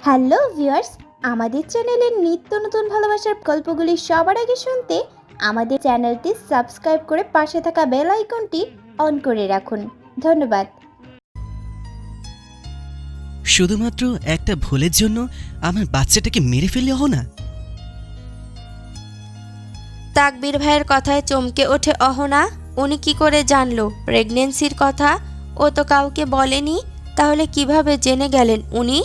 Hello viewers, আমাদের চ্যানেলের নিত্য নতুন ভালোবাসার গল্পগুলি সবার আগে শুনতে আমাদের চ্যানেলটি সাবস্ক্রাইব করে পাশে থাকা বেল আইকনটি অন করে রাখুন। ধন্যবাদ। শুধুমাত্র একটা ভুলের জন্য আমার বাচ্চাটাকে মেরে ফেললে অহনা? তাকবীর ভাইয়ের কথায় চমকে ওঠে অহনা। উনি কি করে জানলো প্রেগনেন্সির কথা? ও তো কাউকে বলেনি। তাহলে কিভাবে জেনে গেলেন উনি?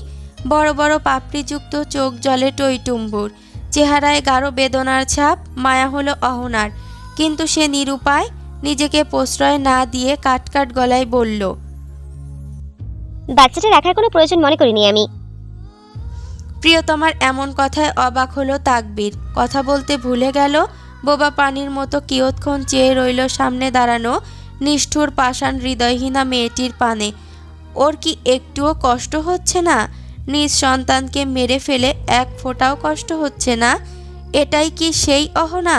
বড় বড় পাপড়িযুক্ত চোখ জলে টইটুম্বুর, চেহারায় গাঢ় বেদনার ছাপ। মায়া হলো অহনার, কিন্তু সে নিরুপায়। নিজেকে প্রশ্রয় না দিয়ে কাটকাট গলায় বলল, বাচ্চাটা রাখার কোনো প্রয়োজন মনে করিনি আমি। প্রিয়তমার এমন কথায় অবাক হলো তাকবীর। কথা বলতে ভুলে গেল। বোবা পানির মতো কিয়ৎক্ষণ চেয়ে রইল সামনে দাঁড়ানো নিষ্ঠুর পাষাণ হৃদয়হীনা মেয়েটির পানে। ওর কি একটুও কষ্ট হচ্ছে না? নিজ সন্তানকে মেরে ফেলে এক ফোঁটাও কষ্ট হচ্ছে না? এটাই কি সেই অহনা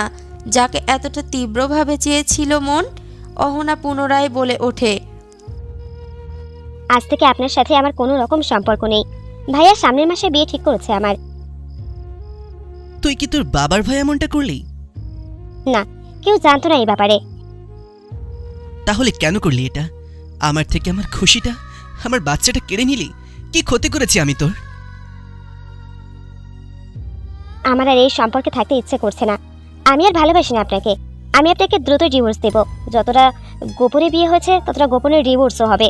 যাকে এতটা তীব্রভাবে চেয়েছিল মন? অহনা পুনরায় বলে ওঠে, আজ থেকে আপনার সাথে আমার কোনো রকম সম্পর্ক নেই। ভাইয়া সামনের মাসে বিয়ে ঠিক করেছে আমার। তুই কি তোর বাবার ভাই এমনটা করলি? না, কেউ জানতো না এই ব্যাপারে। তাহলে কেন করলি এটা? আমার থেকে আমার খুশিটা, আমার বাচ্চাটা কেড়ে নিলি। কি ক্ষতি করেছি আমি তোর? আমার আর এই সম্পর্কে থাকতে ইচ্ছে করছে না। আমি আর ভালোবাসি না আপনাকে। আমি আপনাকে দ্রুত ডিভোর্স দেব। যতটা গোপনে বিয়ে হয়েছে ততটা গোপনে ডিভোর্সও হবে।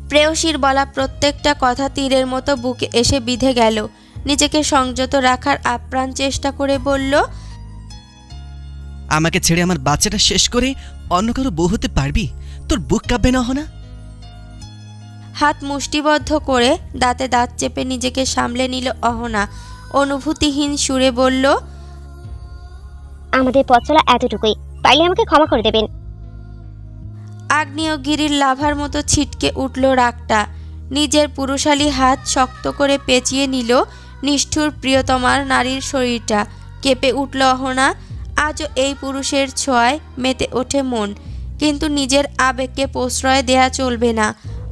প্রেয়সীর বলা প্রত্যেকটা কথা তীরের মতো বুকে এসে বিঁধে গেল। নিজেকে সংযত রাখার আপ্রাণ চেষ্টা করে বলল, আমাকে ছেড়ে আমার বাচ্চাটা শেষ করে অন্য কারো বউ হতে পারবি? তোর বুক কাঁপবে না অহনা? হাত মুষ্টিবদ্ধ করে দাঁতে দাঁত চেপে নিজেকে সামলে নিল অহনা। অনুভূতিহীন সুরে বলল, আমাদের পথ চলা এতটুকুই, পারলে আমাকে ক্ষমা করে দেবেন। আগ্নেয়গিরির লাভার মতো ছিটকে উঠল রাগটা। নিজের পুরুষালী হাত শক্ত করে পেঁচিয়ে নিল নিষ্ঠুর প্রিয়তমার নারীর শরীরটা। কেঁপে উঠল অহনা। আজও এই পুরুষের ছোঁয়ায় মেতে ওঠে মন, কিন্তু নিজের আবেগকে প্রশ্রয় দেয়া চলবে না।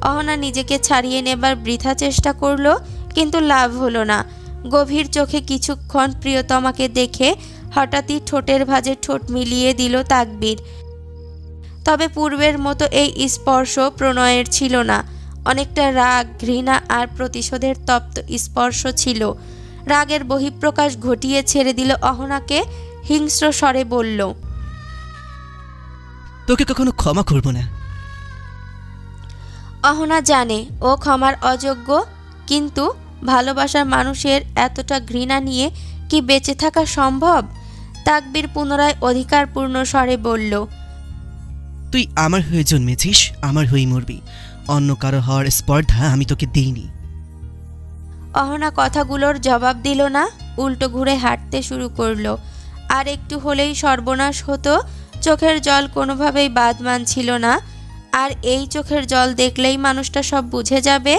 অহনা নিজেকে ছাড়িয়ে নেবার বৃথা চেষ্টা করল, কিন্তু লাভ হলো না। গভীর চোখে কিছুক্ষণ প্রিয়তমাকে দেখে হঠাৎই ঠোঁটের ভাঁজে ঠোঁট মিলিয়ে দিল তাকবীর। তবে পূর্বের মতো এই স্পর্শ প্রণয়ের ছিল না। অনেকটা রাগ, ঘৃণা আর প্রতিশোধের তপ্ত স্পর্শ ছিল। রাগের বহিঃপ্রকাশ ঘটিয়ে ছেড়ে দিল অহনাকে। হিংস্র স্বরে বলল, তোকে কখনো ক্ষমা করব না। অহনা জানে ও ক্ষমার অযোগ্য, কিন্তু ভালোবাসার মানুষের এতটা ঘৃণা নিয়ে কি বেঁচে থাকা সম্ভব? তাকবীর পুনরায় অধিকারপূর্ণ স্বরে বলল, তুই আমার হয়ে জন্মেছিস, আমার হয়েই মরবি। অন্য কারো হওয়ার স্পর্ধা আমি তোকে দেইনি। অহনা কথাগুলোর জবাব দিল না, উল্টো ঘুরে হাঁটতে শুরু করলো। আর একটু হলেই সর্বনাশ হতো। চোখের জল কোনোভাবেই বাদ মানছিল না। আর এই চোখের জল দেখলেই মানুষটা সব বুঝে যাবে।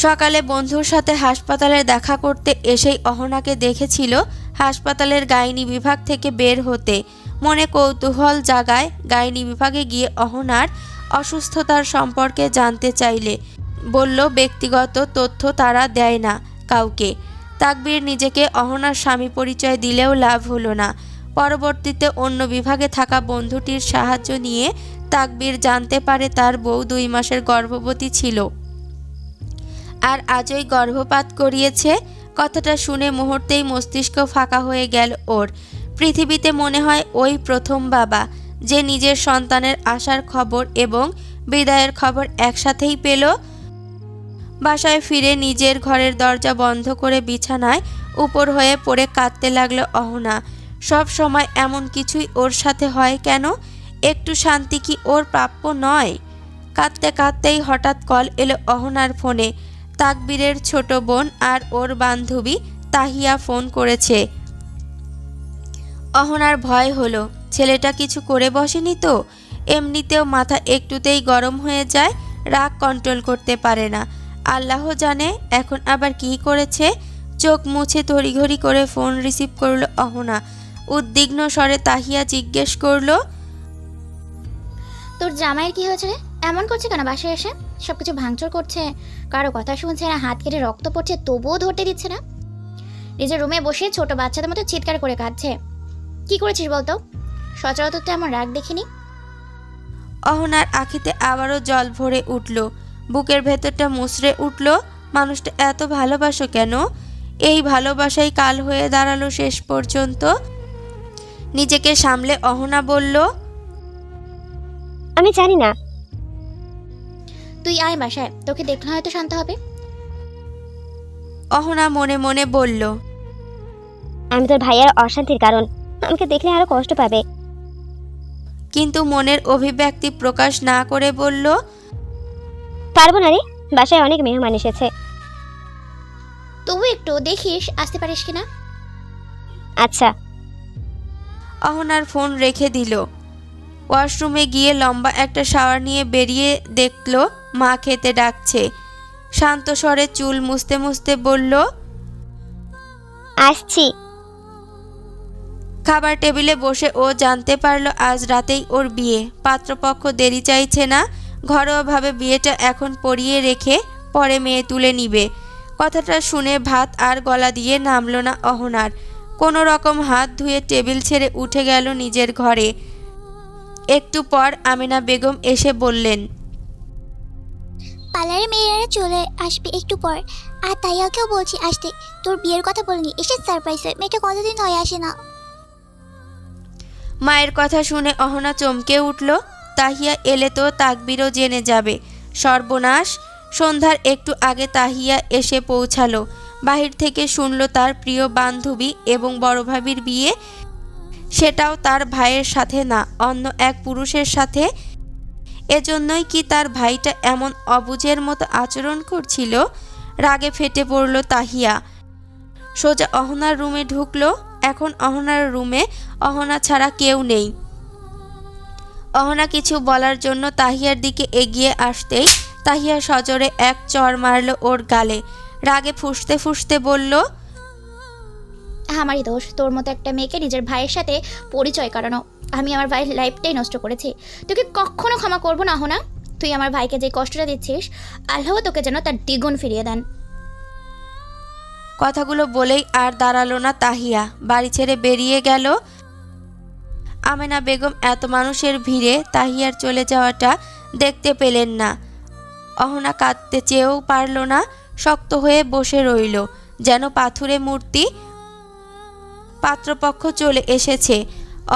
সকালে বন্ধুর সাথে হাসপাতালে দেখা করতে এসেই অহনাকে দেখেছিল হাসপাতালের গাইনি বিভাগ থেকে বের হতে। মনে কৌতূহল জাগায় গাইনি বিভাগে গিয়ে অহনার অসুস্থতার সম্পর্কে জানতে চাইলে বলল ব্যক্তিগত তথ্য তারা দেয় না কাউকে। তাকবীর নিজেকে অহনার স্বামী পরিচয় দিলেও লাভ হলো না। পরবর্তীতে অন্য বিভাগে থাকা বন্ধুটির সাহায্য নিয়ে তাকবীর জানতে পারে তার বউ 2 মাসের গর্ভবতী ছিল আর আজই গর্ভপাত করিয়েছে। কথাটা শুনে মুহূর্তেই মস্তিষ্ক ফাঁকা হয়ে গেল ওর। পৃথিবীতে মনে হয় ওই প্রথম বাবা যে নিজের সন্তানের আসার খবর এবং বিদায়ের খবর একসাথেই পেল। বাসায় ফিরে নিজের ঘরের দরজা বন্ধ করে বিছানায় উপর হয়ে পড়ে কাঁদতে লাগলো অহনা। সব সময় এমন কিছুই ওর সাথে হয় কেন? একটু শান্তি কি ওর প্রাপ্য নয়? কাঁদতে কাঁদতেই হঠাৎ কল এলো অহনার ফোনে। তাকবীরের ছোট বোন আর ওর বান্ধবী তাহিয়া ফোন করেছে। অহনার ভয় হলো ছেলেটা কিছু করে বসেনি তো। এমনিতেও মাথা একটুতেই গরম হয়ে যায়, রাগ কন্ট্রোল করতে পারে না। আল্লাহ জানে এখন আবার কি করেছে। চোখ মুছে তড়িঘড়ি করে ফোন রিসিভ করলো অহনা। উদ্বিগ্ন স্বরে তাহিয়া জিজ্ঞেস করলো, তোর জামাইয়ের কি হয়েছে রে? এমন করছে কেন বাসায় এসে? সব কিছু ভাঙচুর করছে, কারো কথা শুনছে না, হাত কেটে রক্ত পড়ছে তবুও ধরতে দিচ্ছে না। নিজের রুমে বসে ছোট বাচ্চাদের মতো চিৎকার করে কাঁদছে। কি করেছিস বলতো? সচরাচর তো এমন রাগ দেখিনি। অহনার আখিতে আবারও জল ভরে উঠল, বুকের ভেতরটা মুচড়ে উঠল। মানুষটা এত ভালোবাসো কেন? এই ভালোবাসাই কাল হয়ে দাঁড়ালো শেষ পর্যন্ত। নিজেকে সামলে অহনা বলল, আমি জানি না। তুই আয় বাসায়, তোকে দেখলে হয়তো শান্ত হবে। অহনা মনে মনে বলল, আমি তোর ভাইয়ের অশান্তির কারণ, আমাকে দেখলে আরো কষ্ট পাবে। কিন্তু মনের অভিব্যক্তি প্রকাশ না করে বলল, পারবো না রে, বাসায় অনেক মেহমান এসেছে। তবু একটু দেখিস আসতে পারিস কিনা। আচ্ছা। অহনার ফোন রেখে দিল। ওয়াশরুমে গিয়ে লম্বা একটা শাওয়ার নিয়ে বেরিয়ে দেখল মা খেতে ডাকছে। শান্ত স্বরে চুল মুছতে মুছতে বলল, আসছি। খাবার টেবিলে বসে ও জানতে পারল আজ রাতেই ওর বিয়ে। পাত্রপক্ষ দেরি চাইছে না, ঘরোয়াভাবে বিয়েটা এখন পড়িয়ে রেখে পরে মেয়ে তুলে নিবে। কথাটা শুনে ভাত আর গলা দিয়ে নামল না অহনার। কোনো রকম হাত ধুয়ে টেবিল ছেড়ে উঠে গেল নিজের ঘরে। একটু পর আমিনা বেগম এসে বললেন, পার্লারের মেয়েরা চলে আসবে একটু পর, আর তাইয়াকেও বলছি আসতে। তোর বিয়ের কথা বলিনি, এসে সারপ্রাইজ হয়। মেয়েটা কতদিন হয়ে আসে না। মায়ের কথা শুনে অহনা চমকে উঠল। তাহিয়া এলে তো তাকবিরও জেনে যাবে। সর্বনাশ! সন্ধ্যার একটু আগে তাহিয়া এসে পৌঁছালো। বাহির থেকে শুনল তার প্রিয় বান্ধবী এবং বড় ভাবির বিয়ে, সেটাও তার ভাইয়ের সাথে না, অন্য এক পুরুষের সাথে। এজন্যই কি তার ভাইটা এমন অবুঝের মতো আচরণ করছিল? রাগে ফেটে পড়ল তাহিয়া। সোজা অহনার রুমে ঢুকলো। এখন অহনার রুমে অহনা ছাড়া কেউ নেই। অহনা কিছু বলার জন্য তাহিয়ার দিকে এগিয়ে আসতেই তাহিয়া সজোরে এক চড় মারল ওর গালে। রাগে ফুঁসতে ফুঁসতে বলল, আমারই দোষ, তোর মতো একটা মেয়েকে নিজের ভাইয়ের সাথে পরিচয় করানো। আমি আমার ভাইয়ের লাইফটাই নষ্ট করেছি। তোকে কখনো ক্ষমা করবো না হোনা। তুই আমার ভাইকে যে কষ্টটা দিচ্ছিস, আল্লাহ তোকে যেন তার দ্বিগুণ ফিরিয়ে দেন। কথাগুলো বলেই আর দাঁড়ালো না তাহিয়া, বাড়ি ছেড়ে বেরিয়ে গেল। আমেনা বেগম এত মানুষের ভিড়ে তাহিয়ার চলে যাওয়াটা দেখতে পেলেন না। অহনা কাঁদতে চেয়েও পারল না, শক্ত হয়ে বসে রইল যেন পাথুরে মূর্তি। পাত্রপক্ষ চলে এসেছে।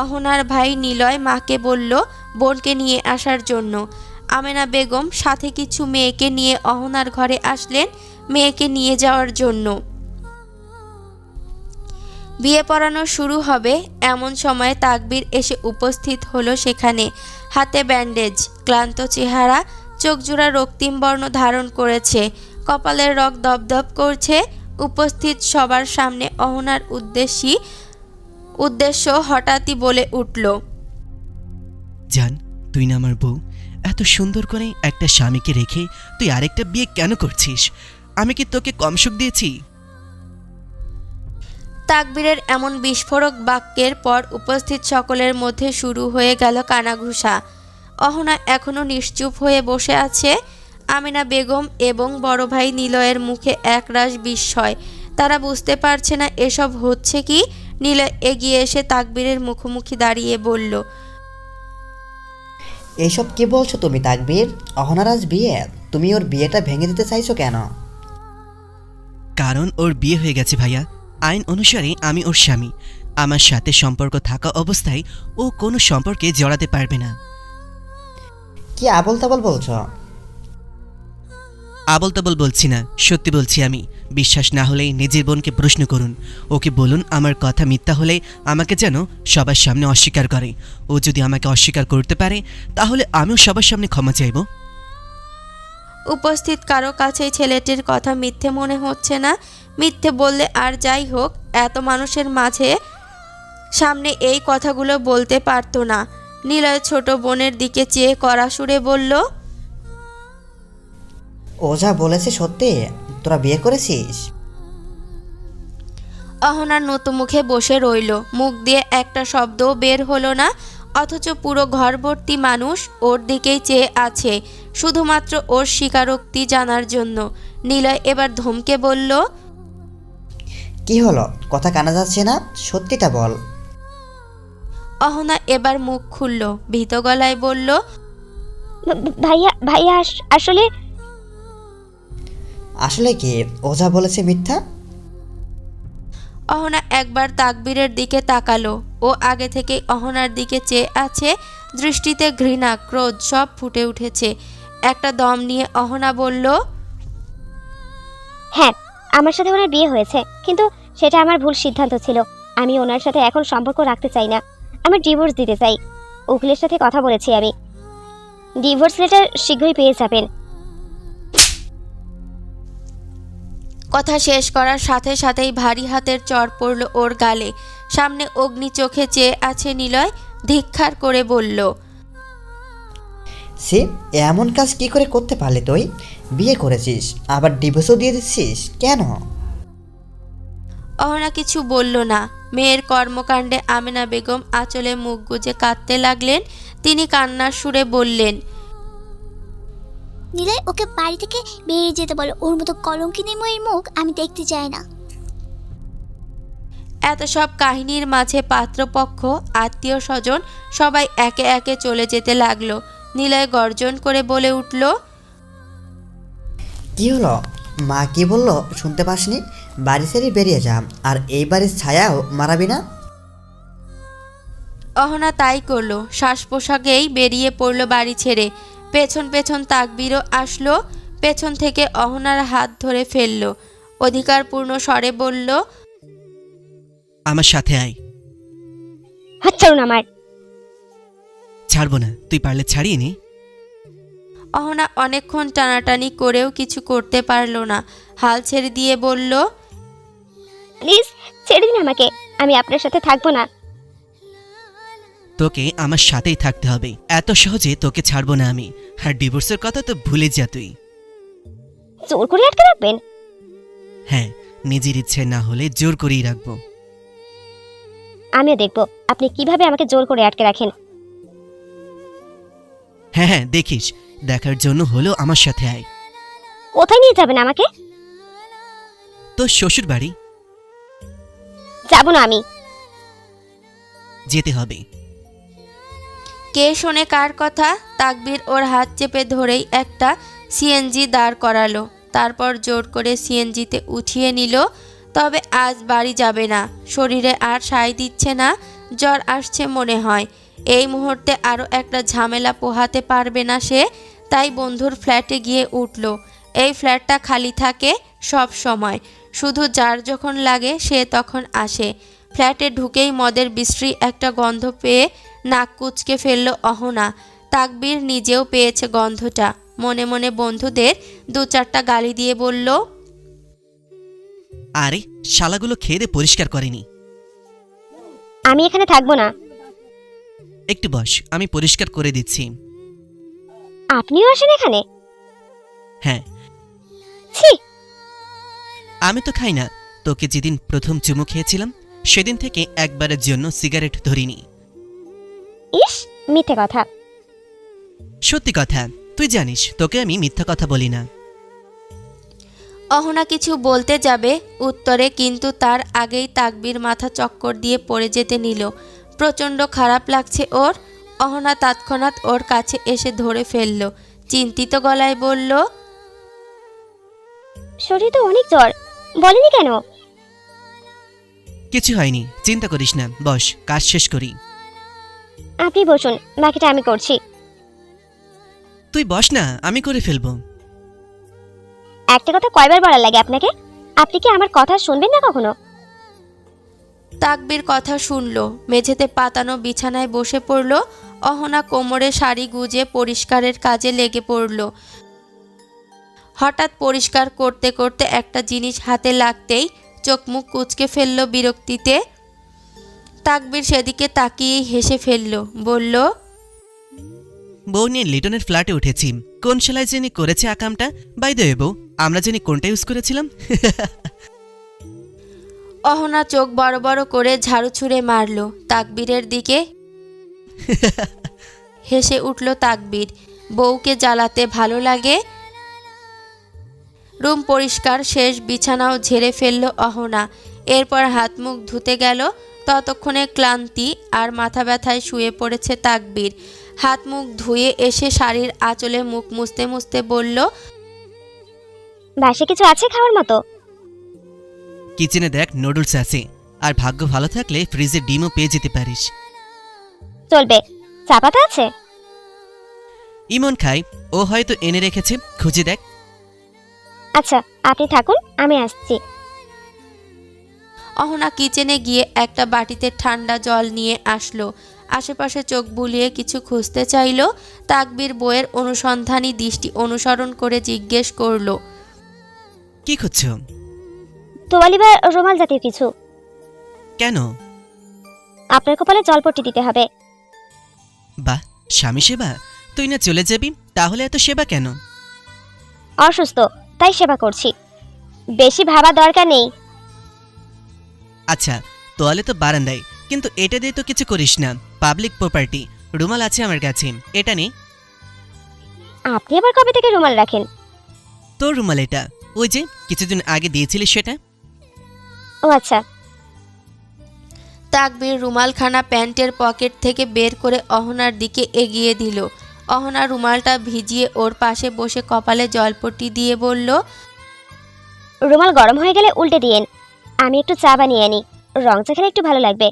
অহনার ভাই নিলয় মাকে বলল বোনকে নিয়ে আসার জন্য। আমেনা বেগম সাথে কিছু মেয়েকে নিয়ে অহনার ঘরে আসলেন মেয়েকে নিয়ে যাওয়ার জন্য। বিয়ে পড়ানো শুরু হবে এমন সময় তাকবীর এসে উপস্থিত হলো সেখানে। হাতে ব্যান্ডেজ, ক্লান্ত চেহারা, চোখজোড়া রক্তিম বর্ণ ধারণ করেছে, কপালের রগ দপদপ করছে। উপস্থিত সবার সামনে অহনার উদ্দেশ্য হঠাৎই বলে উঠল, জান, তুই না আমার বউ? এত সুন্দর করে একটা স্বামীকে রেখে তুই আরেকটা বিয়ে কেন করছিস? আমি কি তোকে কম সুখ দিয়েছি? তাকবীরের এমন বিস্ফোরক বাক্যের পর উপস্থিত সকলের মধ্যে শুরু হয়ে গেল কানাঘুষা। অহনা এখনো নিশ্চুপ হয়ে বসে আছে। আমিনা বেগম এবং বড় ভাই নিলয়ের মুখে একরাশ বিস্ময়। তারা বুঝতে পারছে না এসব হচ্ছে কি। নিলয় এগিয়ে এসে তাকবীরের মুখোমুখি দাঁড়িয়ে বলল, এইসব কি বলছো তুমি তাকবীর? অহনার আজ বিয়ে, তুমি ওর বিয়েটা ভেঙে দিতে চাইছো কেন? কারণ ওর বিয়ে হয়ে গেছে ভাইয়া। আইন অনুসারে আমি ওর স্বামী। আমার সাথে সম্পর্ক থাকা অবস্থায় ও কোনো সম্পর্কে জড়াতে পারবে না। কি আবল তাবল বলছো? আবল তাবল বলছি না, সত্যি বলছি আমি। বিশ্বাস না হলে নিজের বোনকে প্রশ্ন করুন। ওকে বলুন আমার কথা মিথ্যা হলে আমাকে যেন সবার সামনে অস্বীকার করে। ও যদি আমাকে অস্বীকার করতে পারে তাহলে আমিও সবার সামনে ক্ষমা চাইব। উপস্থিত কারো কাছেই ছেলেটির কথা মিথ্যে মনে হচ্ছে না। মিথ্যে বললে আর যাই হোক, এত মানুষের মাঝে সামনে এই কথাগুলো বলতে পারতো না। নিলয় ছোট বোনের দিকে চেয়ে কড়া সুরে বলল, ও যা বলেছে সত্যি? তোরা বিয়ে করেছিস? অহনা নতমুখে বসে রইল। মুখ দিয়ে একটা শব্দও বের হলো না। অথচ পুরো ঘরভর্তি মানুষ ওর দিকেই চেয়ে আছে শুধুমাত্র ওর স্বীকারোক্তি জানার জন্য। নিলয় এবার ধমকে বলল, কি হলো, কথা কানা যাচ্ছে না? সত্যিটা বল। অহনা এবার মুখ খুলল, ভীত গলায় বলল, ভাইয়া ভাইয়া আসলে আসলে কি ও যা বলেছে মিথ্যা? অহনা একবার তাকবীরের দিকে তাকালো। ও আগে থেকেই অহনার দিকে চেয়ে আছে, দৃষ্টিতে ঘৃণা ক্রোধ সব ফুটে উঠেছে। একটা দম নিয়ে অহনা বলল, হ্যাঁ, আমার সাথে ওনার বিয়ে হয়েছে, কিন্তু সেটা আমার ভুল সিদ্ধান্ত ছিল। আমি ওনার সাথে এখন সম্পর্ক রাখতে চাই না, আমার ডিভোর্স দিতে চাই। উকিলের সাথে কথা বলেছি আমি, ডিভোর্স লেটার শীঘ্রই পেয়ে যাবেন। কথা শেষ করার সাথে সাথেই ভারী হাতের চড় পড়ল ওর গালে। সামনে অগ্নি চোখে চেয়ে আছে নিলয়, ধিক্কার করে বলল, সে এমন কাজ কি করে করতে পারলি তুই? বিয়ে করেছিস, আবার ডিভোর্সও দিয়ে দিচ্ছিস কেন? অহনা কিছু বলল না। মেয়ের কর্মকাণ্ডে আমেনা বেগম আঁচলে মুখ গুজে কাঁদতে লাগলেন। তিনি কান্নার সুরে বললেন, নিলয়, ওকে বাড়ি থেকে বেরিয়ে যেতে বলো। ওর মতো কলঙ্কিনী মেয়ের মুখ আমি দেখতে চাই না। এত সব কাহিনীর মাঝে পাত্রপক্ষ আত্মীয় স্বজন সবাই একে একে চলে যেতে লাগলো। নিলয় গর্জন করে বলে উঠল, কি হলো, মা কি বললো শুনতে পাসনি? বাড়ি ছেড়ে বেরিয়ে যা, আর এই বাড়ির ছায়াও মারাবি না। অহনা তাই করলো। শ্বাস পোশাকেই বেরিয়ে পড়ল বাড়ি ছেড়ে। পেছন পেছন তাকবীরও আসলো। পেছন থেকে অহনার হাত ধরে ফেললো। অধিকারপূর্ণ স্বরে বলল, আমার সাথে আয়। হাত ছাড়ুন আমার। ছাড়বো না, তুই পারলে ছাড়িয়ে নে। অহনা অনেকক্ষণ টানাটানি করেও কিছু করতে পারল না। হাল ছেড়ে দিয়ে বলল, প্লিজ ছেড়ে দিন আমাকে, আমি আপনার সাথে থাকবো না। তোকে আমার সাথেই থাকতে হবে, এত সহজে তোকে ছাড়বো না আমি। আর ডিভোর্সের কথা তো ভুলে যা তুই। জোর করে আটকে রাখবেন? হ্যাঁ, নিজের ইচ্ছে না হলে জোর করেই রাখবো। আমিও দেখবো আপনি কিভাবে আমাকে জোর করে আটকে রাখেন। হ্যাঁ হ্যাঁ, দেখিস। দেখার জন্য হলো আমার সাথে আয়। কোথায় নিয়ে যাবেন আমাকে? তোর শ্বশুর বাড়ি যাবো না আমি। যেতে হবে। কে শোনে কার কথা? তাকবীর ওর হাত চেপে ধরেই একটা সিএনজি দাঁড় করালো। তারপর জোর করে সিএনজিতে উঠিয়ে নিল। তবে আজ বাড়ি যাবে না। শরীরে আর সায় দিচ্ছে না, জ্বর আসছে মনে হয়। এই মুহূর্তে আরও একটা ঝামেলা পোহাতে পারবে না সে। তাই বন্ধুর ফ্ল্যাটে গিয়ে উঠল। এই ফ্ল্যাটটা খালি থাকে সব সময়, শুধু যার যখন লাগে সে তখন আসে। ফ্ল্যাটে ঢুকেই মদের বিশ্রী একটা গন্ধ পেয়ে নাক কুচকে ফেলল অহনা। তাকবীর নিজেও পেয়েছে গন্ধটা। মনে মনে বন্ধুদের 2-4টা গালি দিয়ে বলল, আরে শালাগুলো খেয়ে দিয়ে পরিষ্কার করেনি। আমি এখানে থাকবো না। একটু বস, আমি পরিষ্কার করে দিচ্ছি। আপনিও আসেন এখানে? হ্যাঁ, ছি, আমি তো খাই না। তোকে যেদিন প্রথম চুমু খেয়েছিলাম সেদিন থেকে একবারের জন্য সিগারেট ধরিনি। ইস, মিথ্যে কথা। সত্যি কথা, তুই জানিস তোকে আমি মিথ্যা কথা বলি না। অহনা কিছু বলতে যাবে উত্তরে, কিন্তু তার আগেই তাকবীর মাথা চক্কর দিয়ে পড়ে যেতে নিল। প্রচণ্ড খারাপ লাগছে ওর। অহনা তৎক্ষণাৎ ওর কাছে এসে ধরে ফেলল। চিন্তিত গলায় বলল, শরীর তো অনেক জ্বর, বলেনি কেন? কিছু হয়নি, চিন্তা করিস না। বস, কাজ শেষ করি। আপনি বসুন, বাকিটা আমি করছি। তুই বস না, আমি করে ফেলবো। একটা কথা কয়বার বলার লাগে আপনাকে? আপনি কি আমার কথা শুনবেন না কখনো? তাকবীর কথা শুনল। মেঝেতে পাতানো বিছানায় বসে পড়ল। অহনা কোমরে শাড়ি গুজে পরিষ্কারের কাজে লেগে পড়ল। হঠাৎ পরিষ্কার করতে করতে একটা জিনিস হাতে লাগতেই চোখ মুখ কুঁচকে ফেলল বিরক্তিতে। তাকবীর সেদিকে তাকিয়েই হেসে ফেলল, বলল, বউ নিয়ে লিটনের ফ্ল্যাটে উঠেছি। কোন সেলাই যিনি করেছে আকামটা? বাই দ্য ওয়ে বউ, আমরা যিনি কোনটা ইউজ করেছিলাম? অহনা চোখ বড় বড় করে ঝাড়ু ছুঁড়ে মারল তাকবীরের দিকে। হেসে উঠল তাকবীর। বউকে জ্বালাতে ভালো লাগে। রুম পরিষ্কার শেষ, বিছানাও ঝেড়ে ফেলল অহনা। এরপর হাত মুখ ধুতে গেল। ততক্ষণে ক্লান্তি আর মাথা ব্যথায় শুয়ে পড়েছে তাকবীর। হাত মুখ ধুয়ে এসে শাড়ির আঁচলে মুখ মুছতে মুছতে বলল, বাসে কিছু আছে খাওয়ার মতো? কিচেনে দেখ, নুডলস আছে, আর ভাগ্য ভালো থাকলে ফ্রিজে ডিমও পেয়ে যেতে পারিস। চলবে। চা পাতা আছে? ইমন খাই, ও হয়তো এনে রেখেছে, খুঁজে দেখ। আচ্ছা, আপনি থাকুন, আমি আসছি। অহনা কিচেনে গিয়ে একটা বাটিতে ঠান্ডা জল নিয়ে আসলো। আশেপাশে চোখ বুলিয়ে কিছু খুঁজতে চাইল। তাকবীর বইয়ের অনুসন্ধানী দৃষ্টি অনুসরণ করে জিজ্ঞেস করলো, কি খুঁজছো? তোয়ালি বা রুমাল জাতীয় কিছু। কেন? আপনার কপালে জলপট্টি দিতে হবে। বাহ, স্বামী সেবা! তুই না চলে যাবি, তাহলে এত সেবা কেন? অসুস্থ, তাই সেবা করছি। বেশি ভাবা দরকার নেই। আচ্ছা, তোয়ালে তো বারান্দায়, কিন্তু এটা দিয়ে তো কিছু করিস না, পাবলিক প্রপার্টি। রুমাল আছে আমার কাছে, এটা নে। আপনি আবার কবে থেকে রুমাল রাখেন? তোর রুমাল এটা, ওই যে কিছুদিন আগে দিয়েছিলিস সেটা। ও আচ্ছা। তাকবীর রুমালখানা প্যান্টের পকেট থেকে বের করে অহনার দিকে এগিয়ে দিল। অহনা রুমালটা ভিজিয়ে ওর পাশে বসে কপালে জলপট্টি দিয়ে বলল, রুমাল গরম হয়ে গেলে উল্টে দিয়েন। আমি একটু চা বানিয়ে আনি, রং চা খেলে একটু ভালো লাগবে।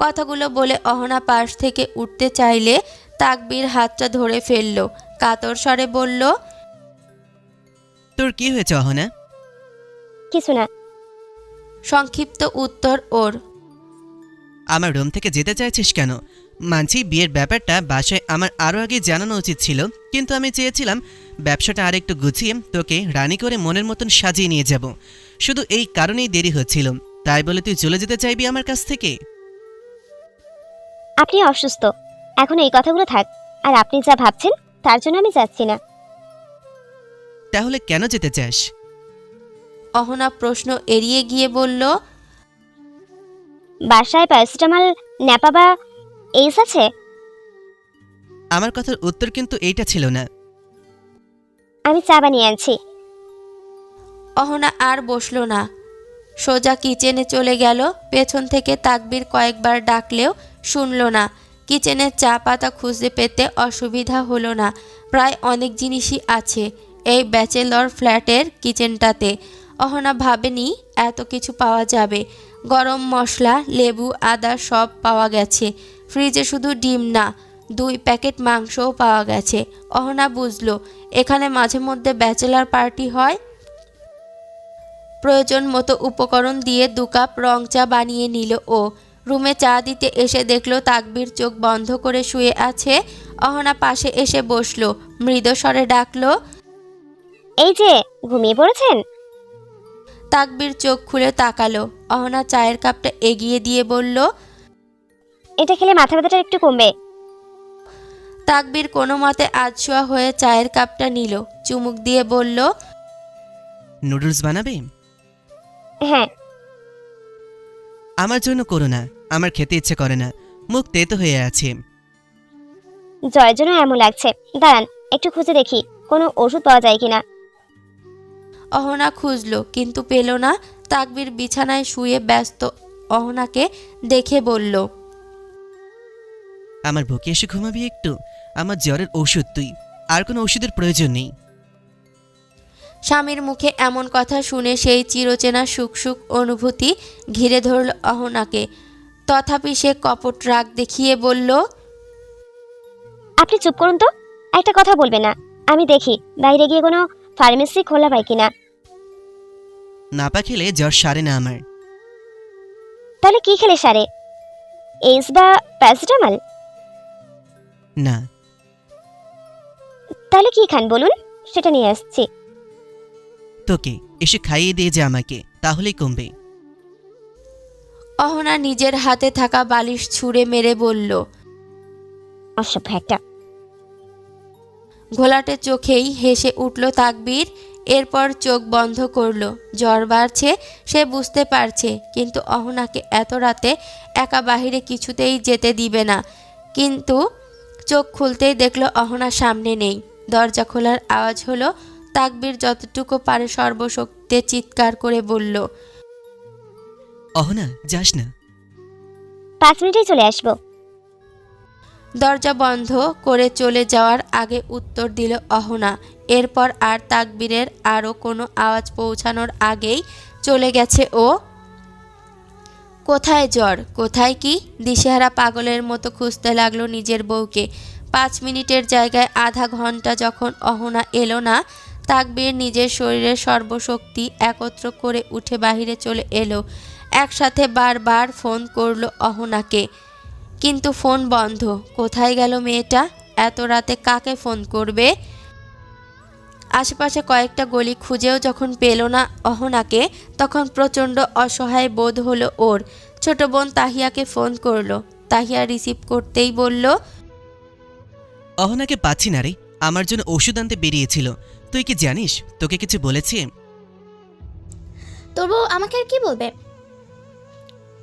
কথাগুলো বলে অহনা পাশ থেকে উঠতে চাইলে তাকবীর হাতটা ধরে ফেলল। কাতর স্বরে বলল, তোর কি হয়েছে অহনা? কিছু না। সংক্ষিপ্ত উত্তর ওর। আমার রুম থেকে যেতে চাইছিস কেন? মানছি বিয়ের ব্যাপারটা বাসায় আমার আরও আগে জানানো উচিত ছিল, কিন্তু আমি চেয়েছিলাম ব্যবসাটা আরেকটু গুছিয়ে তোকে রানী করে মনের মতন সাজিয়ে নিয়ে যাব। শুধু এই কারণেই দেরি হচ্ছিল। তাই বলে তুই চলে যেতে চাইবি আমার কাছ থেকে? আপনি অসুস্থ, এখন এই কথাগুলো থাক। আর আপনি যা ভাবছেন তার জন্য আমি যাচ্ছি না। তাহলে কেন যেতে চাস? অহনা প্রশ্ন এড়িয়ে গিয়ে বলল, বাসায় প্যারাসিটামল, ন্যাপা বা এইস আছে? আমার কথার উত্তর কিন্তু এইটা ছিল না। আমি চা বানিয়ে আনছি। অহনা আর বসল না, সোজা কিচেনে চলে গেল। পেছন থেকে তাকবীর কয়েকবার ডাকলেও শুনল না। কিচেনের চা পাতা খুঁজে পেতে অসুবিধা হলো না। প্রায় অনেক জিনিসই আছে এই ব্যাচেলর ফ্ল্যাটের কিচেনটাতে। অহনা ভাবেনি এত কিছু পাওয়া যাবে। গরম মশলা, লেবু, আদা সব পাওয়া গেছে। ফ্রিজে শুধু ডিম না, 2 প্যাকেট মাংসও পাওয়া গেছে। অহনা বুঝলো এখানে মাঝে মধ্যে ব্যাচেলর পার্টি হয়। প্রয়োজন মতো উপকরণ দিয়ে 2 কাপ রং চা বানিয়ে নিল ও। রুমে চা দিতে এসে দেখলো তাকবীর চোখ বন্ধ করে শুয়ে আছে। অহনা পাশে এসে বসলো, মৃদু স্বরে ডাকলো, এই যে, ঘুমিয়ে পড়েছেন? তাকবীর চোখ খুলে তাকালো। অহনা চায়ের কাপটা এগিয়ে দিয়ে বলল, এটা খেলে মাথা ব্যথাটা একটু কমবে। তাকবীর কোনো মতে আধশোয়া হয়ে চায়ের কাপটা নিল, চুমুক দিয়ে বলল, নুডলস বানাবে? হ্যাঁ। আমার জন্য করো না, আমার খেতে ইচ্ছে করে না, মুখ তেতো হয়ে আছে। জয়ের জন্য এমন লাগছে। দাঁড়ান, একটু খুঁজে দেখি কোনো ওষুধ পাওয়া যায় কিনা। অহনা খুঁজলো কিন্তু পেল না। তাকবীর বিছানায় শুয়ে ব্যস্ত অহনাকে দেখে বলল, আমার বুকে এসে ঘুমাবি একটু? আমার জ্বরের ঔষধ তুই, আর কোনো ওষুধের প্রয়োজন নেই। স্বামীর মুখে এমন কথা শুনে সেই চিরচেনা সুখ সুখ অনুভূতি ঘিরে ধরল অহনাকে। তথাপি সে কপট রাগ দেখিয়ে বলল, আপনি চুপ করুন তো, একটা কথা বলবেন না। আমি দেখি বাইরে গিয়ে কোনো ফার্মেসি খোলা পাই কিনা। নাপা খেলে জ্বর সারে না আমার। তাহলে কি খেলে সারে? এইস বা প্যারাসিটামল? না। তাহলে কি খান বলুন, সেটা নিয়ে আসছি। তোকে এসে খাইয়ে দিয়ে যা আমাকে, তাহলেই কমবে। অহনা নিজের হাতে থাকা বালিশ ছুঁড়ে মেরে বলল, অসভ্য একটা। ঘোলাটে চোখেই হেসে উঠল তাকবীর। এরপর চোখ বন্ধ করলো। জ্বর বাড়ছে সে বুঝতে পারছে, কিন্তু অহনাকে এত রাতে একা বাহিরে কিছুতেই যেতে দিবে না। কিন্তু চোখ খুলতেই দেখলো অহনা সামনে নেই। দরজা খোলার আওয়াজ হলো। তাকবীর যতটুকু পারে সর্বশক্তিতে চিৎকার করে বলল, অহনা যাস না। 5 মিনিটেই চলে আসবো। দরজা বন্ধ করে চলে যাওয়ার আগে উত্তর দিল অহনা। এরপর আর তাকবীরের আরও কোনো আওয়াজ পৌঁছানোর আগেই চলে গেছে ও। কোথায় জ্বর, কোথায় কি? দিশেহারা পাগলের মতো খুঁজতে লাগলো নিজের বউকে। 5 মিনিটের জায়গায় আধা ঘন্টা যখন অহনা এলো না, তাকবীর নিজের শরীরের সর্বশক্তি একত্র করে উঠে বাহিরে চলে এলো। একসাথে বারবার ফোন করলো অহনাকে, কিন্তু ফোন বন্ধ। কোথায় গেল মেয়েটা? এত রাতে কাকে ফোন করবে? আশেপাশে কয়েকটা গলি খুঁজেও যখন পেল না অহনাকে, তখন প্রচণ্ড অসহায় বোধ হলো ওর। ছোট বোন তাহিয়াকে ফোন করলো। তাহিয়া রিসিভ করতেই বলল, অহনাকে পাচ্ছি না রে, আমার জন্য ওষুধ আনতে বেরিয়েছিল। তুই কি জানিস তোকে কিছু বলেছে? তোর বউ আমাকে আর কি বলবে?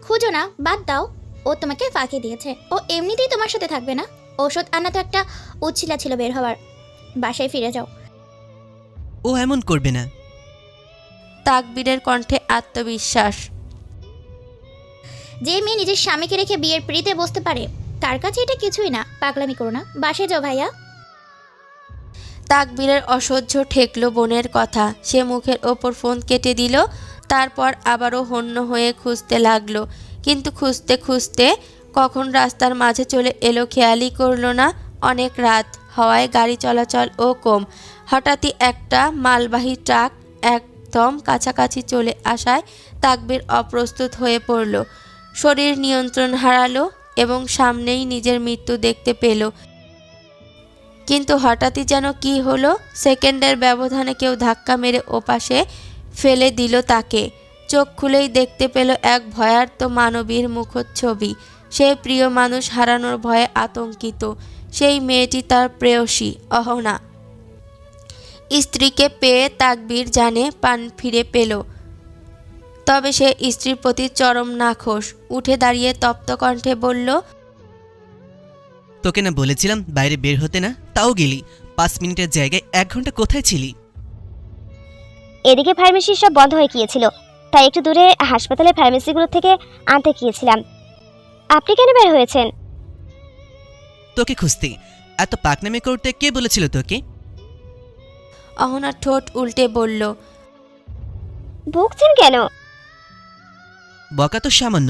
খুঁজো না, বাদ দাও। ও তোমাকে ফাঁকি দিয়েছে। ও এমনিতেই তোমার সাথে থাকবে না। ওষুধ আনা তো একটা উচ্ছিলা ছিল বের হওয়ার। বাসায় ফিরে যাও। ও এমন করবে না। তাকবীরের কণ্ঠে আত্মবিশ্বাস। যে মেয়ে নিজের স্বামীকে রেখে বিয়ের পিড়িতে বসতে পারে, তার কাছে এটা কিছুই না। পাগলামি করো না, বাসায় যাও ভাইয়া। তাকবীরের অসহ্য ঠেকল বোনের কথা। সে মুখের ওপর ফোন কেটে দিল। তারপর আবারও হন্য হয়ে খুঁজতে লাগলো, কিন্তু খুঁজতে খুঁজতে কখন রাস্তার মাঝে চলে এলো খেয়ালই করলো না। অনেক রাত হওয়ায় গাড়ি চলাচল ও কম। হঠাৎই একটা মালবাহী ট্রাক একদম কাছাকাছি চলে আসায় তাকবীর অপ্রস্তুত হয়ে পড়ল। শরীর নিয়ন্ত্রণ হারালো এবং সামনেই নিজের মৃত্যু দেখতে পেল। কিন্তু হঠাৎই যেন কি হলো, সেকেন্ডের ব্যবধানে কেউ ধাক্কা মেরে ওপাশে ফেলে দিল তাকে। চোখ খুলেই দেখতে পেল এক ভয়ার্ত মানবীর মুখচ্ছবি। সেই প্রিয় মানুষ হারানোর ভয়ে আতঙ্কিত। সেই মেয়েটি তার প্রেয়সী অহনা। স্ত্রীকে পেয়ে তাকবীর জানে প্রাণ ফিরে পেল। তবে সে স্ত্রীর প্রতি চরম নাখোশ। উঠে দাঁড়িয়ে তপ্ত কণ্ঠে বলল, তোকে না বলেছিলাম বাইরে বের হতে না, তাও গেলি। 5 মিনিটের জায়গায় 1 ঘন্টা কোথায় ছিলি? এদিকে ফার্মেসি সব বন্ধ হয়ে গিয়েছিল, তাই একটু দূরে হাসপাতালের ফার্মেসিগুলো থেকে আনতে গিয়েছিলাম। আপনি কেন বের হয়েছেন? তোকে খুঁজতে। এত পাকনামি করতে কে বলেছিল তোকে? অহনা ঠোঁট উল্টে বলল, বকছেন কেন? বকা তো সামান্য,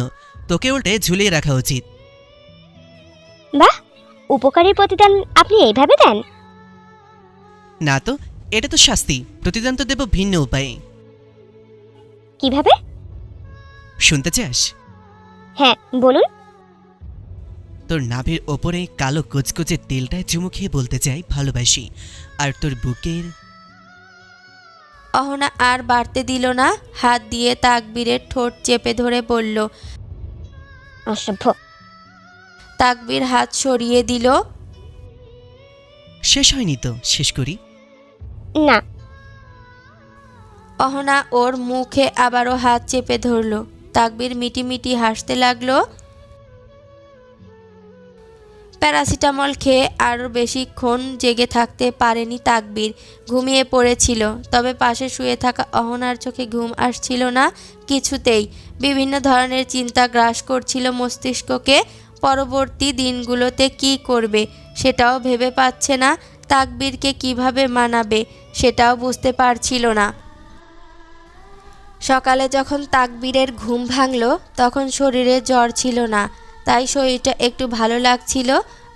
তোকে উল্টে ঝুলিয়ে রাখা উচিত। বাহ, উপকারীর প্রতিদান আপনি এইভাবে দেন? না তো, এটা তো শাস্তি। প্রতিদান তো দেব ভিন্ন উপায়ে। কিভাবে? শুনতে চাস? হ্যাঁ বলুন। তোর নাভির ওপরে কালো কুচকুচে তেলটায় চুমু খেয়ে বলতে চাই ভালোবাসি। আর তোর বুকের। অহনা আর বাড়তে দিল না। হাত দিয়ে তাকবীরের ঠোঁট চেপে ধরে বলল। অসভ্য। তাকবীর হাত সরিয়ে দিল। শেষ হয়নি তো, শেষ করি। না। অহনা ওর মুখে আবারও হাত চেপে ধরল। তাকবীর মিটিমিটি হাসতে লাগলো। প্যারাসিটামল খেয়ে আরও বেশিক্ষণ জেগে থাকতে পারেনি তাকবীর। ঘুমিয়ে পড়েছিল। তবে পাশে শুয়ে থাকা অহনার চোখে ঘুম আসছিল না কিছুতেই। বিভিন্ন ধরনের চিন্তা গ্রাস করছিল মস্তিষ্ককে। পরবর্তী দিনগুলোতে কি করবে সেটাও ভেবে পাচ্ছে না। তাকবীরকে কিভাবে মানাবে সেটাও বুঝতে পারছিল না। সকালে যখন তাকবীরের ঘুম ভাঙল, তখন শরীরে জ্বর ছিল না, তাই শরীরটা একটু ভালো লাগছিল।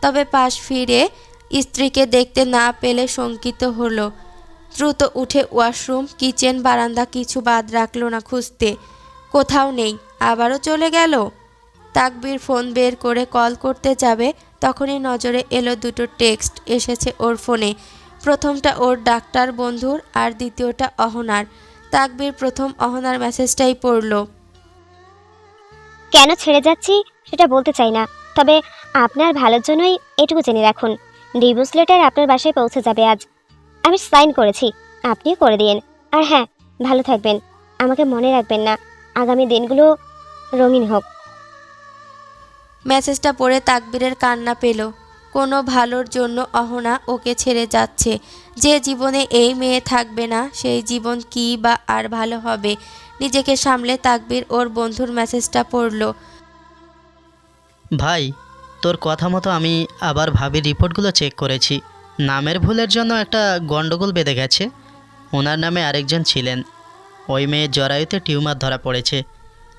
তবে পাশ ফিরে স্ত্রীকে দেখতে না পেলে শঙ্কিত হলো। দ্রুত উঠে ওয়াশরুম, কিচেন, বারান্দা কিছু বাদ রাখলো না খুঁজতে। কোথাও নেই। আবারও চলে গেল। তাকবীর ফোন বের করে কল করতে যাবে, তখনই নজরে এলো দুটো টেক্সট এসেছে ওর ফোনে। প্রথমটা ওর ডাক্তার বন্ধুর আর দ্বিতীয়টা অহনার। তাকবীর প্রথম অহনার মেসেজটাই পড়ল। কেন ছেড়ে যাচ্ছি সেটা বলতে চাই না, তবে আপনার ভালোর জন্যই এটুকু জেনে রাখুন, ডিভোর্স লেটার আপনার বাসায় পৌঁছে যাবে আজ। আমি সাইন করেছি, আপনিও করে দিন। আর হ্যাঁ, ভালো থাকবেন, আমাকে মনে রাখবেন না। আগামী দিনগুলো রঙিন হোক। মেসেজটা পড়ে তাকবীরের কান্না পেল। কোনো ভালোর জন্য অহনা ওকে ছেড়ে যাচ্ছে। যে জীবনে এই মেয়ে থাকবে না সেই জীবন কি বা আর ভালো হবে। নিজেকে সামলে তাকবীর ওর বন্ধুর মেসেজটা পড়ল। ভাই, তোর কথা মতো আমি আবার ভাবির রিপোর্টগুলো চেক করেছি। নামের ভুলের জন্য একটা গন্ডগোল বেঁধে গেছে। ওনার নামে আরেকজন ছিলেন। ওই মেয়ের জরায়ুতে টিউমার ধরা পড়েছে,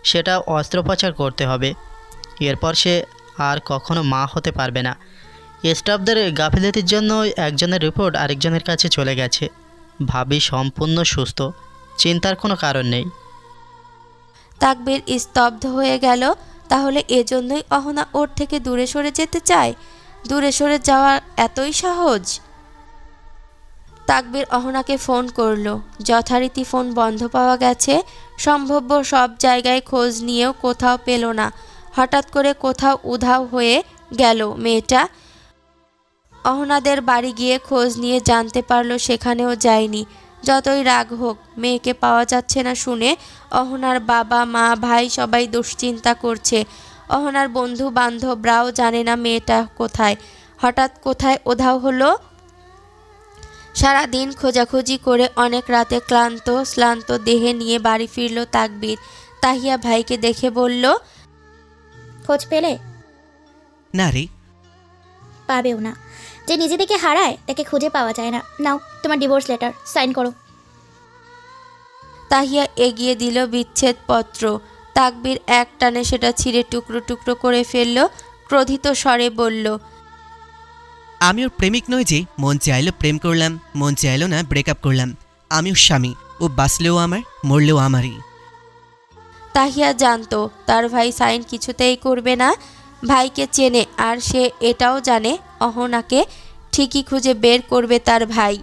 সেটা অস্ত্রোপচার করতে হবে। এরপর সে আর কখনো মা হতে পারবে না। স্টাফদের গাফিলতির জন্য একজনের রিপোর্ট আরেকজনের কাছে চলে গেছে। ভাবি সম্পূর্ণ সুস্থ, চিন্তার কোনো কারণ নেই। তাকবীর স্তব্ধ হয়ে গেল। তাহলে এজন্যই অহনা ওর থেকে দূরে সরে যেতে চায়? দূরে সরে যাওয়া এতই সহজ? তাকবীর অহনাকে ফোন করলো। যথারীতি ফোন বন্ধ পাওয়া গেছে। সম্ভাব্য সব জায়গায় খোঁজ নিয়েও কোথাও পেল না। হঠাৎ করে কোথাও উধাও হয়ে গেল মেয়েটা। অহনাদের বাড়ি গিয়ে খোঁজ নিয়ে জানতে পারলো সেখানেও যায়নি। যতই রাগ হোক, মেয়েকে পাওয়া যাচ্ছে না শুনে অহনার বাবা মা ভাই সবাই দুশ্চিন্তা করছে। অহনার বন্ধু বান্ধবরাও জানে না মেয়েটা কোথায়, হঠাৎ কোথায় উধাও হলো। সারাদিন খোঁজাখুঁজি করে অনেক রাতে শ্লান্ত দেহে নিয়ে বাড়ি ফিরল তাকবীর। তাহিয়া ভাইকে দেখে বলল, খোঁজ পেলে? না রে। পাবেও না। যে নিজে থেকে হারায় তাকে খুঁজে পাওয়া যায় না। নাও তোমার ডিভোর্স লেটার, সাইন করো। তাহিয়া এগিয়ে দিল বিচ্ছেদপত্র। তাকবীর এক টানে সেটা ছিঁড়ে টুকরো টুকরো করে ফেলল। ক্রোধিত স্বরে বলল, আমি ওর প্রেমিক নই যে মন চাইলো প্রেম করলাম, মন চাইলো না ব্রেকআপ করলাম। আমি ওর স্বামী, ও বাঁচলেও আমার, মরলেও আমারই। তাহিয়া জানতো তার ভাই সাইন কিছুতেই করবে না। ভাইকে চেনে, আর সে এটাও জানে অহনাকে ঠিকই খুঁজে বের করবে তার ভাই।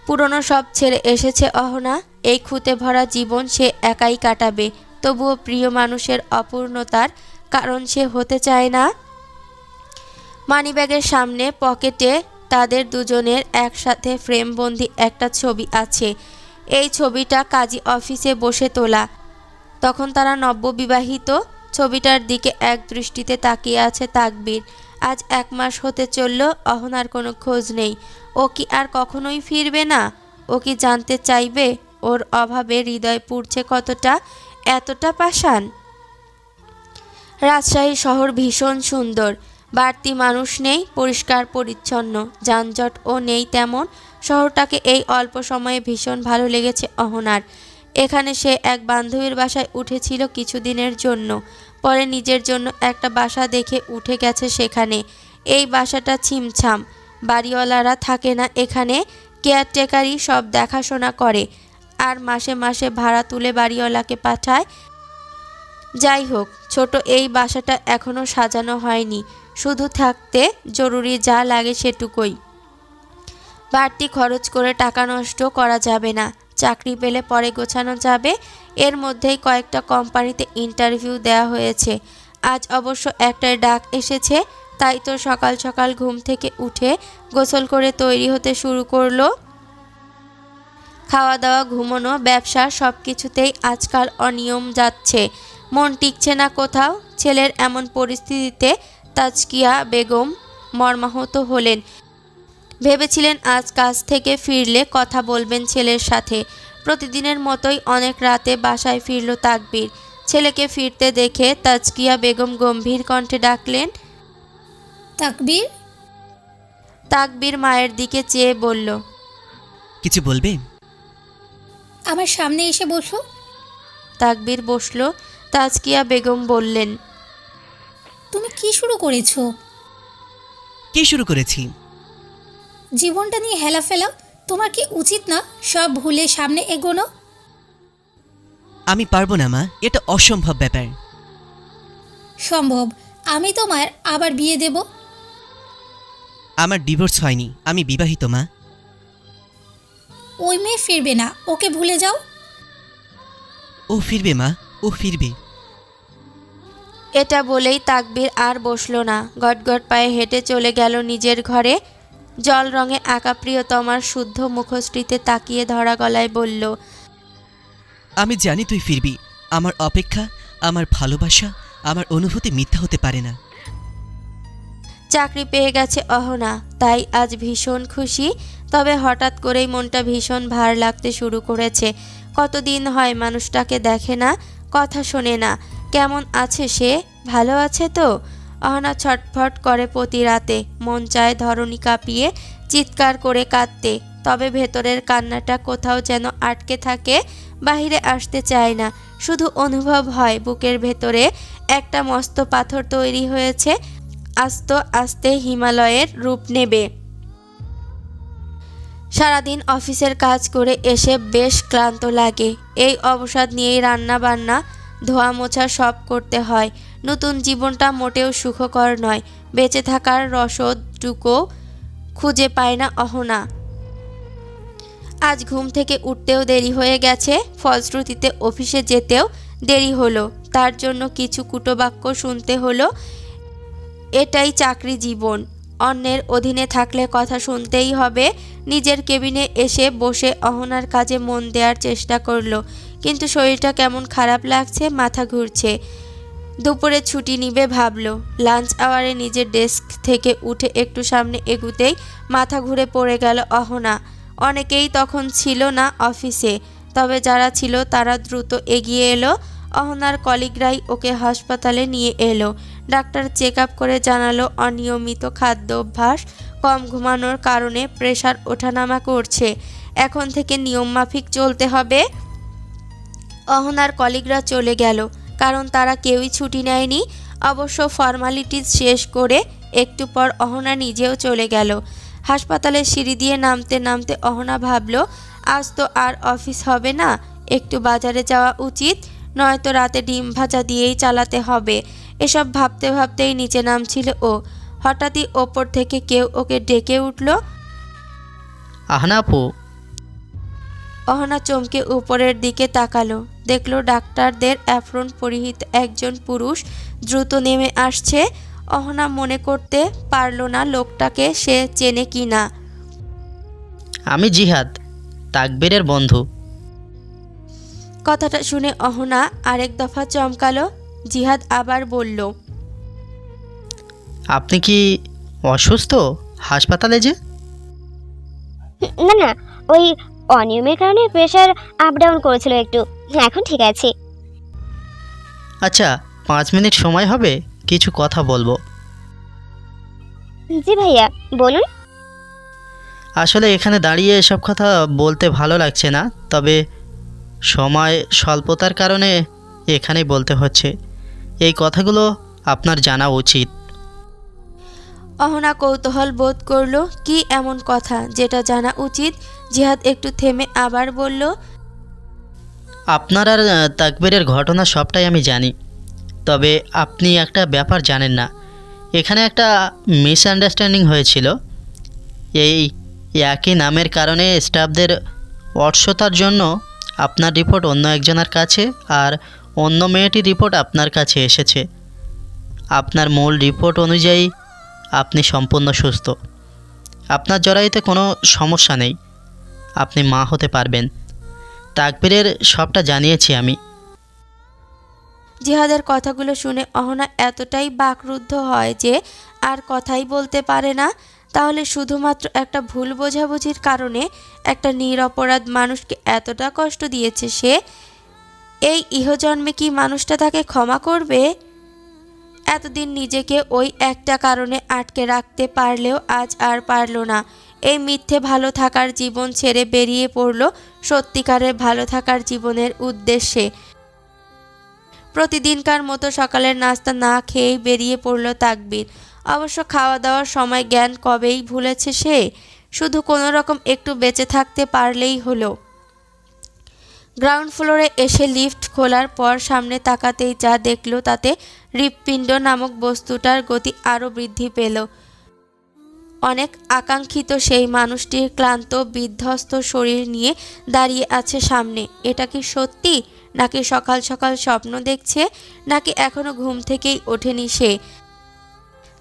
পুরনো সব ছেড়ে এসেছে অহনা। এই খুঁতে ভরা জীবন সে একাই কাটাবে। তবুও প্রিয় মানুষের অপূর্ণতার কারণ সে হতে চায় না। মানিব্যাগের সামনে পকেটে তাদের দুজনের একসাথে ফ্রেমবন্দি একটা ছবি আছে। এই ছবিটা কাজী অফিসে বসে তোলা। তখন তারা নববিবাহিত। ছবিটার দিকে এক দৃষ্টিতে তাকিয়ে আছে তাকবীর। আজ 1 মাস হতে চলল, অহনার কোনো খোঁজ নেই। ও কি আর কখনোই ফিরবে না? ও কি জানতে চাইবে ওর অভাবে হৃদয় পুড়ছে কতটা, এতটা পাষাণ? রাজশাহী শহর ভীষণ সুন্দর। বাড়তি মানুষ নেই, পরিষ্কার পরিচ্ছন্ন, যানজটও নেই তেমন। শহরটাকে এই অল্প সময়ে ভীষণ ভালো লেগেছে অহনার। এখানে সে এক বান্ধবীর বাসায় উঠেছিল কিছুদিনের জন্য। পরে নিজের জন্য একটা বাসা দেখে উঠে গেছে সেখানে। এই বাসাটা ছিমছাম, বাড়িওয়ালারা থাকে না এখানে, কেয়ারটেকারই সব দেখাশোনা করে আর মাসে মাসে ভাড়া তুলে বাড়িওয়ালাকে পাঠায়। যাই হোক, ছোট এই বাসাটা এখনও সাজানো হয়নি, শুধু থাকতে জরুরি যা লাগে সেটুকুই। বাড়তি খরচ করে টাকা নষ্ট করা যাবে না। চাকরি পেলে পরে গোছানো যাবে। এর মধ্যেই কয়েকটা কোম্পানিতে ইন্টারভিউ দেওয়া হয়েছে। আজ অবশ্য একটাই ডাক এসেছে, তাই তো সকাল সকাল ঘুম থেকে উঠে গোসল করে তৈরি হতে শুরু করলো। খাওয়া দাওয়া, ঘুমানো, ব্যবসা সব কিছুতেই আজকাল অনিয়ম যাচ্ছে। মন টিকছে না কোথাও। ছেলের এমন পরিস্থিতিতে তাজকিয়া বেগম মর্মাহত হলেন। ভেবেছিলেন আজ কাজ থেকে ফিরলে কথা বলবেন ছেলের সাথে। প্রতিদিনের মতোই অনেক রাতে বাসায় ফিরল তাকবীর। ছেলেকে ফিরতে দেখে তাজকিয়া বেগম গম্ভীর কণ্ঠে ডাকলেন, তাকবীর। তাকবীর মায়ের দিকে চেয়ে বলল, কিছু বলবে? আমার সামনে এসে বসো। তাকবীর বসলো। তাজকিয়া বেগম বললেন, তুমি কি শুরু করেছো? কি শুরু করেছি? জীবনটা নিয়ে হেলাফেলা। তোমার কি উচিত না সব ভুলে সামনে এগোনো? আমি পারবো না মা, এটা অসম্ভব ব্যাপার। সম্ভব। আমি তোমার আবার বিয়ে দেব। আমার ডিভোর্স হয়নি, আমি বিবাহিত মা। ওই মেয়ে ফিরবে না, ওকে ভুলে যাও। ও ফিরবে মা, ও ফিরবে। এটা বলেই তাকবীর আর বসলো না, গটগট পায়ে হেঁটে চলে গেল নিজের ঘরে। জল রঙে আঁকা প্রিয়তমার শুদ্ধ মুখশ্রীতে তাকিয়ে ধরা গলায় বলল, আমি জানি তুই ফিরবি। আমার অপেক্ষা, আমার ভালোবাসা, আমার অনুভূতি মিথ্যা হতে পারে না। চাকরি পেয়ে গেছে অহনা, তাই আজ ভীষণ খুশি। তবে হঠাৎ করেই মনটা ভীষণ ভার লাগতে শুরু করেছে। কতদিন হয় মানুষটাকে দেখে না, কথা শোনে না। কেমন আছে সে? ভালো আছে তো? অহনা ছটফট করে প্রতি রাতে, মন চায় ধরণী কাঁপিয়ে চিৎকার করে কাঁদতে। তবে ভেতরের কান্নাটা কোথাও যেন আটকে থাকে, বাহিরে আসতে চায় না। শুধু অনুভব হয় বুকের ভেতরে একটা মস্ত পাথর তৈরি হয়েছে, আস্তে আস্তে হিমালয়ের রূপ নেবে। সারাদিন অফিসের কাজ করে এসে বেশ ক্লান্ত লাগে। এই অবসাদ নিয়েই রান্না বান্না, ধোয়া মোছা সব করতে হয়। নতুন জীবনটা মোটেও সুখকর নয়। বেঁচে থাকার রসদটুকু খুঁজে পায় না অহনা। আজ ঘুম থেকে উঠতেও দেরি হয়ে গেছে, ফলশ্রুতিতে অফিসে যেতেও দেরি হলো। তার জন্য কিছু কুটোবাক্য শুনতে হলো। এটাই চাকরি জীবন, অন্যের অধীনে থাকলে কথা শুনতেই হবে। নিজের কেবিনে এসে বসে অহনার কাজে মন দেওয়ার চেষ্টা করলো, কিন্তু শরীরটা কেমন খারাপ লাগছে, মাথা ঘুরছে। দুপুরে ছুটি নিবে ভাবলো। লাঞ্চ আওয়ারে নিজের ডেস্ক থেকে উঠে একটু সামনে এগুতেই মাথা ঘুরে পড়ে গেল অহনা। অনেকেই তখন ছিল না অফিসে, তবে যারা ছিল তারা দ্রুত এগিয়ে এলো। অহনার কলিগরাই ওকে হাসপাতালে নিয়ে এলো। ডাক্তার চেক আপ করে জানালো অনিয়মিত খাদ্য অভ্যাস, কম ঘুমানোর কারণে প্রেশার ওঠানামা করছে। এখন থেকে নিয়মমাফিক চলতে হবে। অহনার কলিগরা চলে গেল, কারণ তারা কেউই ছুটি নেয়নি। অবশ্য ফর্মালিটিস শেষ করে একটু পর অহনা নিজেও চলে গেল। হাসপাতালের সিঁড়ি দিয়ে নামতে নামতে অহনা ভাবল, আজ তো আর অফিস হবে না, একটু বাজারে যাওয়া উচিত, নয়তো রাতে ডিম ভাজা দিয়েই চালাতে হবে। এসব ভাবতে ভাবতেই নিচে নামছিল ও। হঠাৎই ওপর থেকে কেউ ওকে ডেকে উঠল। আহনা আপু। অহনা চমকে উপরের দিকে তাকালো, দেখলো ডাক্তারদের অ্যাপ্রন পরিহিত একজন পুরুষ দ্রুত নেমে আসছে। অহনা মনে করতে পারলো না লোকটাকে সে চেনে কি না। আমি জিহাদ, তাকবীরের বন্ধু। কথাটা শুনে অহনা আরেক দফা চমকালো। জিহাদ আবার বলল, আপনি কি অসুস্থ? হাসপাতালে যে? না না, ওই অনিয়মের কারণে প্রেশার আপ ডাউন করেছিল একটু, এখন ঠিক আছে। আচ্ছা, 5 মিনিট সময় হবে, কিছু কথা বলবো। জি ভাইয়া, বলুন। আসলে এখানে দাঁড়িয়ে এসব কথা বলতে ভালো লাগছে না, তবে সময় স্বল্পতার কারণে এখানেই বলতে হচ্ছে। এই কথাগুলো আপনার জানা উচিত। অহনা কৌতূহল বোধ করলো, কি এমন কথা যেটা জানা উচিত। জিহাদ একটু থেমে আবার বলল, আপনার আর তাকবীরের ঘটনা সবটাই আমি জানি, তবে আপনি একটা ব্যাপার জানেন না। এখানে একটা মিসআন্ডারস্ট্যান্ডিং হয়েছিল। এই একই নামের কারণে স্টাফদের অর্শতার জন্য আপনার রিপোর্ট অন্য একজনের কাছে আর অন্য মেয়েটির রিপোর্ট আপনার কাছে এসেছে। আপনার মূল রিপোর্ট অনুযায়ী আপনি সম্পূর্ণ সুস্থ, আপনার জরায়ুতে কোনো সমস্যা নেই, আপনি মা হতে পারবেন। তাকবীরের সবটা জানিয়েছি আমি। জিহাদের কথাগুলো শুনে অহনা এতটাই বাকরুদ্ধ হয় যে আর কথাই বলতে পারে না। তাহলে শুধুমাত্র একটা ভুল বোঝাবুঝির কারণে একটা নিরপরাধ মানুষকে এতটা কষ্ট দিয়েছে সে? এই ইহজন্মে কি মানুষটা তাকে ক্ষমা করবে? এতদিন নিজেকে ওই একটা কারণে আটকে রাখতে পারলেও আজ আর পারল না। এই মিথ্যে ভালো থাকার জীবন ছেড়ে বেরিয়ে পড়ল সত্যিকারের ভালো থাকার জীবনের উদ্দেশ্যে। প্রতিদিনকার মতো সকালের নাস্তা না খেয়েই বেরিয়ে পড়ল তাকবীর। অবশ্য খাওয়া দাওয়ার সময় জ্ঞান কবেই ভুলেছে সে, শুধু কোনো রকম একটু বেঁচে থাকতে পারলেই হলো। গ্রাউন্ড ফ্লোরে এসে লিফট খোলার পর সামনে তাকাতেই যা দেখলো তাতে হৃৎপিণ্ড নামক বস্তুটার গতি আরও বৃদ্ধি পেল। অনেক আকাঙ্ক্ষিত সেই মানুষটির ক্লান্ত বিধ্বস্ত শরীর নিয়ে দাঁড়িয়ে আছে সামনে। এটা কি সত্যি, নাকি সকাল সকাল স্বপ্ন দেখছে, নাকি এখনো ঘুম থেকেই ওঠেনি সে।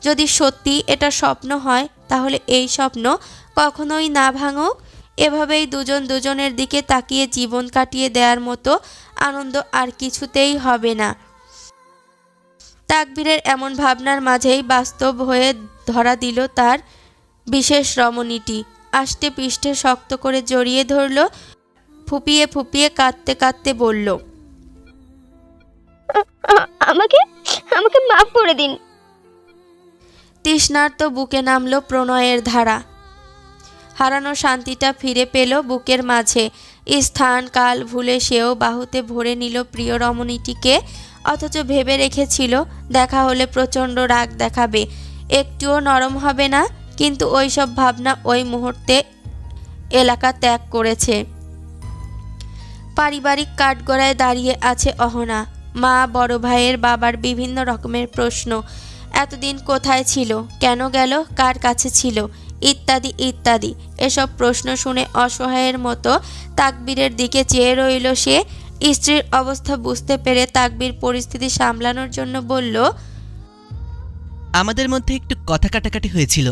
যদি সত্যি এটা স্বপ্ন হয় তাহলে এই স্বপ্ন কখনোই না ভাঙুক। এভাবেই দুজন দুজনের দিকে তাকিয়ে জীবন কাটিয়ে দেওয়ার মতো আনন্দ আর কিছুতেই হবে না। তাকবীরের এমন ভাবনার মাঝেই বাস্তব হয়ে ধরা দিল তার বিশেষ রমণীটি। আষ্টে পৃষ্ঠে শক্ত করে জড়িয়ে ধরল, ফুপিয়ে ফুপিয়ে কাঁদতে কাঁদতে বলল, আমাকে আমাকে মাফ করে দিন। তৃষ্ণার্ত বুকে নামলো প্রণয়ের ধারা। হারানো শান্তিটা ফিরে পেল বুকের মাঝে। স্থান কাল ভুলে সেও বাহুতে ভরে নিল প্রিয় রমণীটিকে। অথচ ভেবে রেখেছিল দেখা হলে প্রচণ্ড রাগ দেখাবে, একটুও নরম হবে না। কিন্তু ওই সব ভাবনা ওই মুহূর্তে এলাকা ত্যাগ করেছে। পারিবারিক কাঠগড়ায় দাঁড়িয়ে আছে অহনা। মা, বড় ভাইয়ের, বাবার বিভিন্ন রকমের প্রশ্ন। এতদিন কোথায় ছিল, কেন গেল, কার কাছে ছিল, ইত্যাদি ইত্যাদি। এসব প্রশ্ন শুনে অসহায়ের মতো তাকবীরের দিকে চেয়ে রইল সে। স্ত্রীর অবস্থা বুঝতে পেরে তাকবীর পরিস্থিতি সামলানোর জন্য বলল, আমাদের মধ্যে একটু কথা কাটাকাটি হয়েছিল,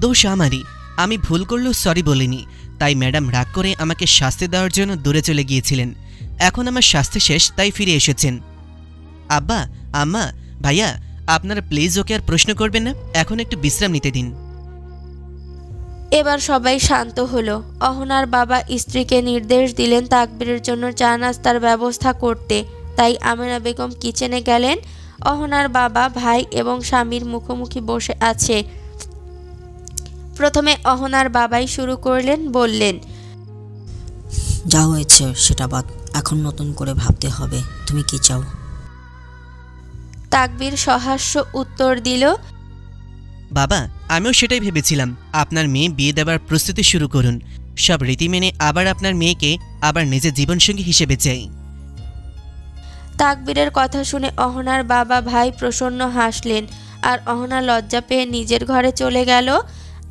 দোষ আমারই। আমি ভুল করলেও সরি বলিনি, তাই ম্যাডাম রাগ করে আমাকে শাস্তি দেওয়ার জন্য দূরে চলে গিয়েছিলেন। এখন আমার শাস্তি শেষ, তাই ফিরে এসেছেন। আব্বা, আম্মা, ভাইয়া, আপনারা প্লিজ ওকে আর প্রশ্ন করবেন না, এখন একটু বিশ্রাম নিতে দিন। এবার সবাই শান্ত হলো। অহনার বাবা স্ত্রীকে নির্দেশ দিলেন তাকবীরের জন্য চা নাস্তার ব্যবস্থা করতে। তাই আমেনা বেগম কিচেনে গেলেন। অহনার বাবা, ভাই এবং স্বামীর মুখোমুখি বসে আছে। প্রথমে অহনার বাবাই শুরু করলেন, বললেন, যা হয়েছে সেটা বাদ, এখন নতুন করে ভাবতে হবে তুমি কি চাও। তাকবীর সহাস্য উত্তর দিল, বাবা, আমিও সেটাই ভেবেছিলাম। আপনার মেয়ে বিয়ে দেওয়ার প্রস্তুতি শুরু করুন। সব রীতি মেনে আবার আপনার মেয়েকে আবার নিজের জীবনসঙ্গী হিসেবে চাই। তাকবীরের কথা শুনে অহনার বাবা, ভাই প্রসন্ন হাসলেন আর অহনা লজ্জা পেয়ে নিজের ঘরে চলে গেল।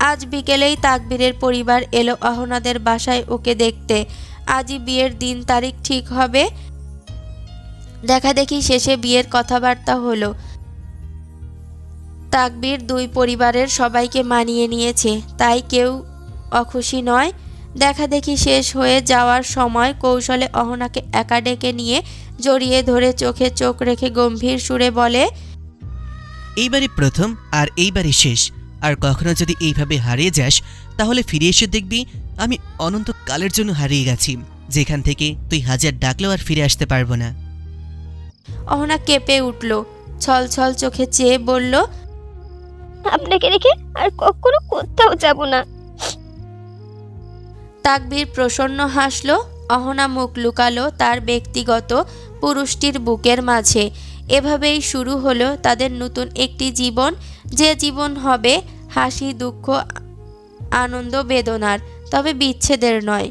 আজ বিকেলেই তাকবীরের পরিবার এলো অহনাদের বাসায় ওকে দেখতে। আজই বিয়ের দিন তারিখ ঠিক হবে। দেখাদেখি শেষে বিয়ের কথাবার্তা হলো। তাকবীর দুই পরিবারের সবাইকে মানিয়ে নিয়েছে, তাই কেউ অখুশি নয়। দেখাদেখি শেষ হয়ে যাওয়ার সময় কৌশলে অহনাকে একা ডেকে নিয়ে জড়িয়ে ধরে চোখে চোখ রেখে গম্ভীর সুরে বলে, এইবারই প্রথম আর এইবারই শেষ। আর কখনো যদি এইভাবে হারিয়ে যাস তাহলে ফিরে এসে দেখবি আমি অনন্তকালের জন্য হারিয়ে গেছি, যেখান থেকে তুই হাজার ডাকলেও আর ফিরে আসতে পারবো না। অহনা কেঁপে উঠল, ছল ছল চোখে চেয়ে বলল, আপনাকে রেখে আর কখনো কোথাও যাব না। তাকবীর প্রসন্ন হাসলো। অহনা মুখ লুকালো তার ব্যক্তিগত পুরুষটির বুকের মাঝে। এভাবেই শুরু হলো তাদের নতুন একটি জীবন, যে জীবন হবে হাসি, দুঃখ, আনন্দ, বেদনার, তবে বিচ্ছেদের নয়।